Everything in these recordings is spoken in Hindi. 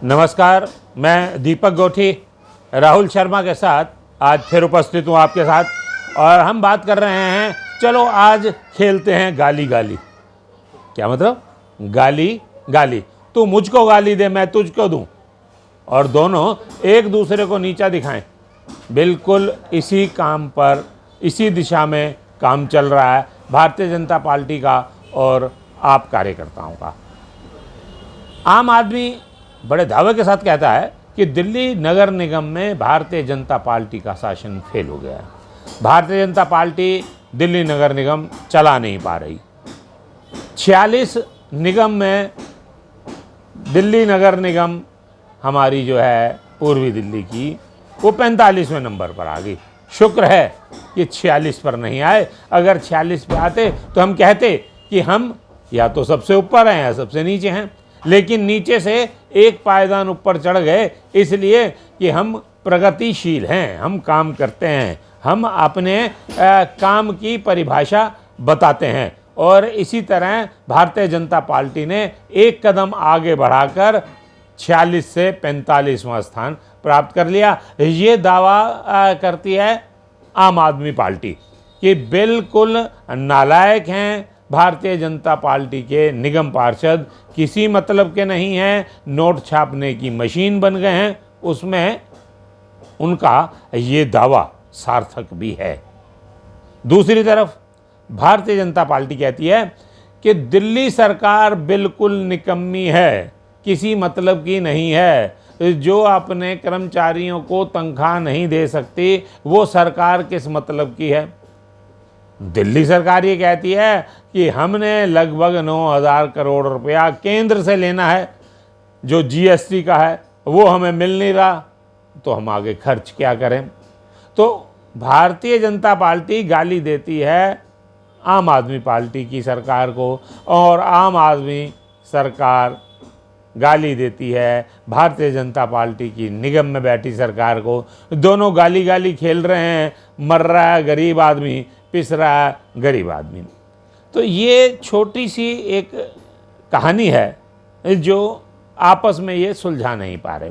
नमस्कार, मैं दीपक गोठी राहुल शर्मा के साथ आज फिर उपस्थित हूँ आपके साथ, और हम बात कर रहे हैं, चलो आज खेलते हैं गाली गाली। क्या मतलब? गाली गाली, तू मुझको गाली दे, मैं तुझको दूं, और दोनों एक दूसरे को नीचा दिखाएं। बिल्कुल इसी काम पर, इसी दिशा में काम चल रहा है भारतीय जनता पार्टी का और आप कार्यकर्ताओं का। आम आदमी बड़े दावे के साथ कहता है कि दिल्ली नगर निगम में भारतीय जनता पार्टी का शासन फेल हो गया है। भारतीय जनता पार्टी दिल्ली नगर निगम चला नहीं पा रही। 46 निगम में दिल्ली नगर निगम हमारी जो है पूर्वी दिल्ली की, वो 45वें नंबर पर आ गई। शुक्र है कि 46 पर नहीं आए। अगर 46 पे आते तो हम कहते कि हम या तो सबसे ऊपर हैं या सबसे नीचे हैं, लेकिन नीचे से एक पायदान ऊपर चढ़ गए, इसलिए कि हम प्रगतिशील हैं, हम काम करते हैं, हम अपने काम की परिभाषा बताते हैं। और इसी तरह भारतीय जनता पार्टी ने एक कदम आगे बढ़ाकर 46 से 45वां स्थान प्राप्त कर लिया। ये दावा करती है आम आदमी पार्टी कि बिल्कुल नालायक हैं भारतीय जनता पार्टी के निगम पार्षद, किसी मतलब के नहीं हैं, नोट छापने की मशीन बन गए हैं। उसमें उनका ये दावा सार्थक भी है। दूसरी तरफ भारतीय जनता पार्टी कहती है कि दिल्ली सरकार बिल्कुल निकम्मी है, किसी मतलब की नहीं है। जो अपने कर्मचारियों को तनख्वाह नहीं दे सकती, वो सरकार किस मतलब की है। दिल्ली सरकार ये कहती है कि हमने लगभग 9,000 करोड़ रुपया केंद्र से लेना है, जो जीएसटी का है वो हमें मिल नहीं रहा, तो हम आगे खर्च क्या करें। तो भारतीय जनता पार्टी गाली देती है आम आदमी पार्टी की सरकार को, और आम आदमी सरकार गाली देती है भारतीय जनता पार्टी की निगम में बैठी सरकार को। दोनों गाली गाली खेल रहे हैं। मर रहा है गरीब आदमी, पिस रहा है गरीब आदमी। तो ये छोटी सी एक कहानी है जो आपस में ये सुलझा नहीं पा रहे।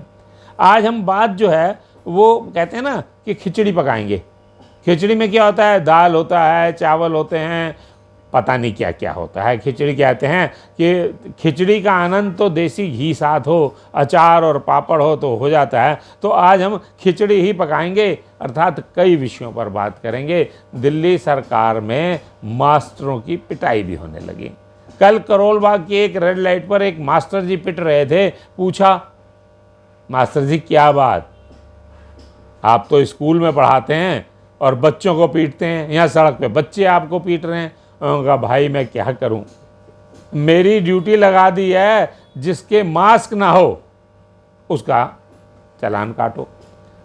आज हम बात जो है वो कहते हैं ना कि खिचड़ी पकाएंगे। खिचड़ी में क्या होता है? दाल होता है, चावल होते हैं, पता नहीं क्या क्या होता है। खिचड़ी कहते हैं कि खिचड़ी का आनंद तो देसी घी साथ हो, अचार और पापड़ हो तो हो जाता है। तो आज हम खिचड़ी ही पकाएंगे, अर्थात कई विषयों पर बात करेंगे। दिल्ली सरकार में मास्टरों की पिटाई भी होने लगी। कल करोल बाग की एक रेड लाइट पर एक मास्टर जी पिट रहे थे। पूछा, मास्टर जी क्या बात, आप तो स्कूल में पढ़ाते हैं और बच्चों को पीटते हैं, यहाँ सड़क पे बच्चे आपको पीट रहे हैं। उन्होंने कहा, भाई मैं क्या करूं, मेरी ड्यूटी लगा दी है, जिसके मास्क ना हो उसका चालान काटो।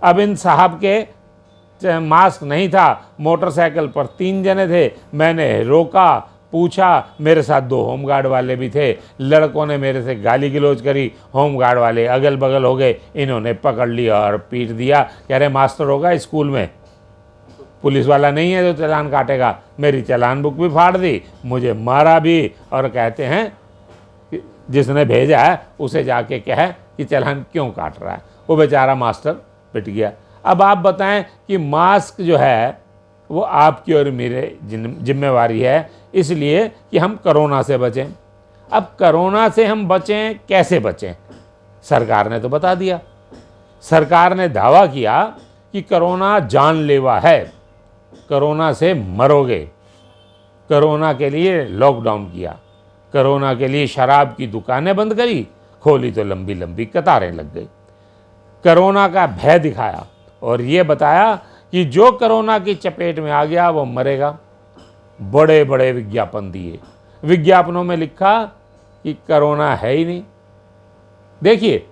अब इन साहब के मास्क नहीं था, मोटरसाइकिल पर 3 जने थे। मैंने रोका, पूछा, मेरे साथ 2 होमगार्ड वाले भी थे। लड़कों ने मेरे से गाली गलौज करी, होमगार्ड वाले अगल बगल हो गए, इन्होंने पकड़ लिया और पीट दिया। कह रहे मास्टर होगा स्कूल में, पुलिस वाला नहीं है जो चालान काटेगा। मेरी चालान बुक भी फाड़ दी, मुझे मारा भी, और कहते हैं कि जिसने भेजा है उसे जाके कहे कि चालान क्यों काट रहा है। वो बेचारा मास्टर पिट गया। अब आप बताएं कि मास्क जो है वो आपकी और मेरे जिम्मेवारी है, इसलिए कि हम कोरोना से बचें। अब कोरोना से हम बचें, कैसे बचें? सरकार ने तो बता दिया। सरकार ने दावा किया कि कोरोना जानलेवा है, कोरोना से मरोगे। कोरोना के लिए लॉकडाउन किया, कोरोना के लिए शराब की दुकानें बंद करी, खोली तो लंबी लंबी कतारें लग गई। कोरोना का भय दिखाया और ये बताया कि जो कोरोना की चपेट में आ गया वो मरेगा। बड़े बड़े विज्ञापन दिए, विज्ञापनों में लिखा कि कोरोना है ही नहीं। देखिए,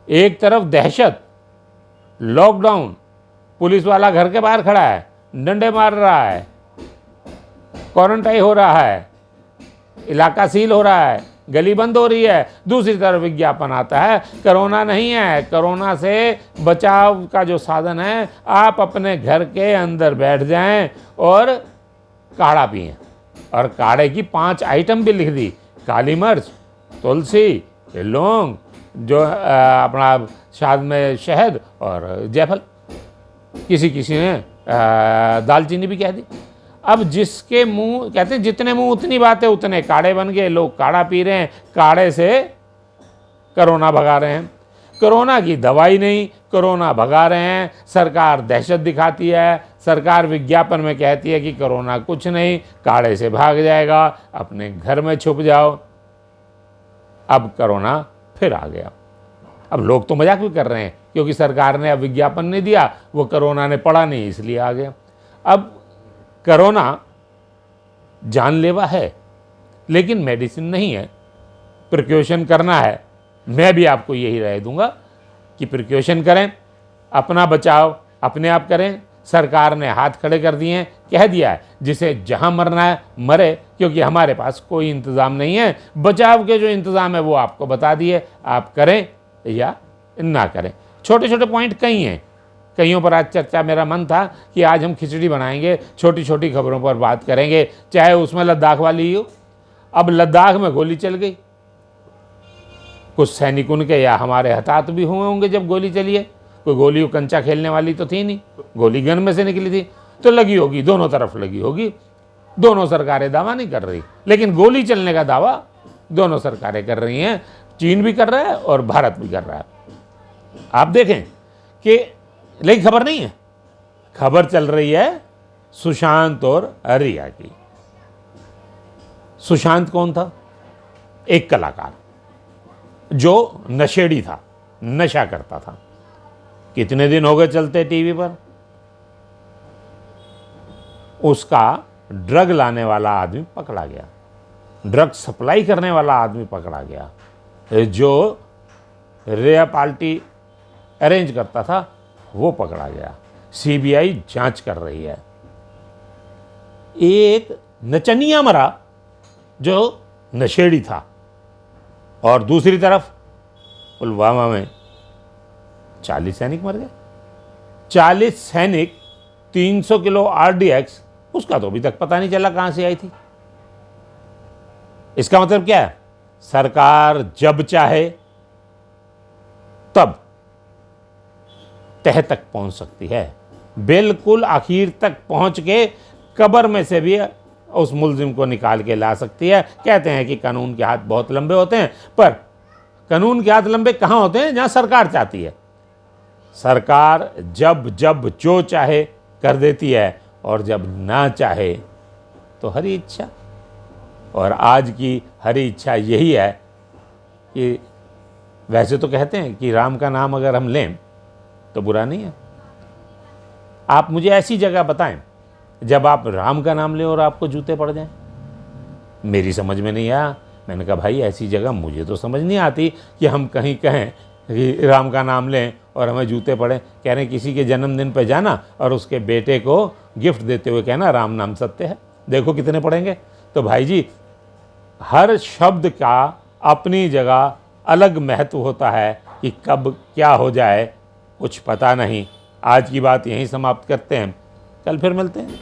एक तरफ दहशत, लॉकडाउन, पुलिस वाला घर के बाहर खड़ा है, डंडे मार रहा है, क्वारंटाइन हो रहा है, इलाका सील हो रहा है, गली बंद हो रही है। दूसरी तरफ विज्ञापन आता है कोरोना नहीं है, कोरोना से बचाव का जो साधन है, आप अपने घर के अंदर बैठ जाएं और काढ़ा पिएं। और काढ़े की 5 आइटम भी लिख दी, काली मिर्च, तुलसी, लौंग, जो अपना शाद में शहद और जायफल, किसी किसी ने दालचीनी भी कह दी। अब जिसके मुंह, कहते हैं जितने मुंह उतनी बातें, उतने काढ़े बन गए। लोग काढ़ा पी रहे हैं, काढ़े से कोरोना भगा रहे हैं। कोरोना की दवाई नहीं, कोरोना भगा रहे हैं। सरकार दहशत दिखाती है, सरकार विज्ञापन में कहती है कि कोरोना कुछ नहीं, काढ़े से भाग जाएगा, अपने घर में छुप जाओ। अब कोरोना फिर आ गया। अब लोग तो मजाक भी कर रहे हैं क्योंकि सरकार ने अब विज्ञापन नहीं दिया, वो कोरोना ने पढ़ा नहीं इसलिए आ गया। अब कोरोना जानलेवा है लेकिन मेडिसिन नहीं है, प्रिकॉशन करना है। मैं भी आपको यही राय दूंगा कि प्रिकॉशन करें, अपना बचाव अपने आप करें। सरकार ने हाथ खड़े कर दिए हैं, कह दिया है जिसे जहां मरना है मरे, क्योंकि हमारे पास कोई इंतज़ाम नहीं है। बचाव के जो इंतज़ाम है वो आपको बता दिए, आप करें या ना करें। छोटे छोटे पॉइंट कई हैं, कईयों पर आज चर्चा। मेरा मन था कि आज हम खिचड़ी बनाएंगे, छोटी छोटी खबरों पर बात करेंगे, चाहे उसमें लद्दाख वाली हो। अब लद्दाख में गोली चल गई, कुछ सैनिक उनके या हमारे हताहत भी हुए होंगे जब गोली चली है। कोई गोली कंचा खेलने वाली तो थी नहीं, गोली गन में से निकली थी, तो लगी होगी, दोनों तरफ लगी होगी। दोनों सरकारें दावा नहीं कर रही, लेकिन गोली चलने का दावा दोनों सरकारें कर रही हैं। चीन भी कर रहा है और भारत भी कर रहा है। आप देखें कि, लेकिन खबर नहीं है, खबर चल रही है सुशांत और रिया की। सुशांत कौन था? एक कलाकार जो नशेड़ी था, नशा करता था। कितने दिन हो गए चलते टीवी पर। उसका ड्रग लाने वाला आदमी पकड़ा गया, ड्रग सप्लाई करने वाला आदमी पकड़ा गया, जो रेया पार्टी अरेंज करता था वो पकड़ा गया। सीबीआई जांच कर रही है। एक नचनिया मरा जो नशेड़ी था, और दूसरी तरफ पुलवामा में 40 सैनिक मर गए। 40 सैनिक, 300 किलो आरडीएक्स, उसका तो अभी तक पता नहीं चला कहां से आई थी। इसका मतलब क्या है? सरकार जब चाहे तब तह तक पहुंच सकती है, बिल्कुल आखिर तक पहुंच के कब्र में से भी उस मुलजिम को निकाल के ला सकती है। कहते हैं कि कानून के हाथ बहुत लंबे होते हैं, पर कानून के हाथ लंबे कहां होते हैं? जहां सरकार चाहती है। सरकार जब जब जो चाहे कर देती है, और जब ना चाहे तो हरी इच्छा। और आज की हरी इच्छा यही है कि वैसे तो कहते हैं कि राम का नाम अगर हम लें तो बुरा नहीं है। आप मुझे ऐसी जगह बताएं जब आप राम का नाम लें और आपको जूते पड़ जाएं। मेरी समझ में नहीं आया। मैंने कहा भाई ऐसी जगह मुझे तो समझ नहीं आती कि हम कहीं कहें कि राम का नाम लें और हमें जूते पड़े। कह रहे हैं किसी के जन्मदिन पे जाना और उसके बेटे को गिफ्ट देते हुए कहना राम नाम सत्य है, देखो कितने पड़ेंगे। तो भाई जी, हर शब्द का अपनी जगह अलग महत्व होता है कि कब क्या हो जाए कुछ पता नहीं। आज की बात यहीं समाप्त करते हैं, कल फिर मिलते हैं।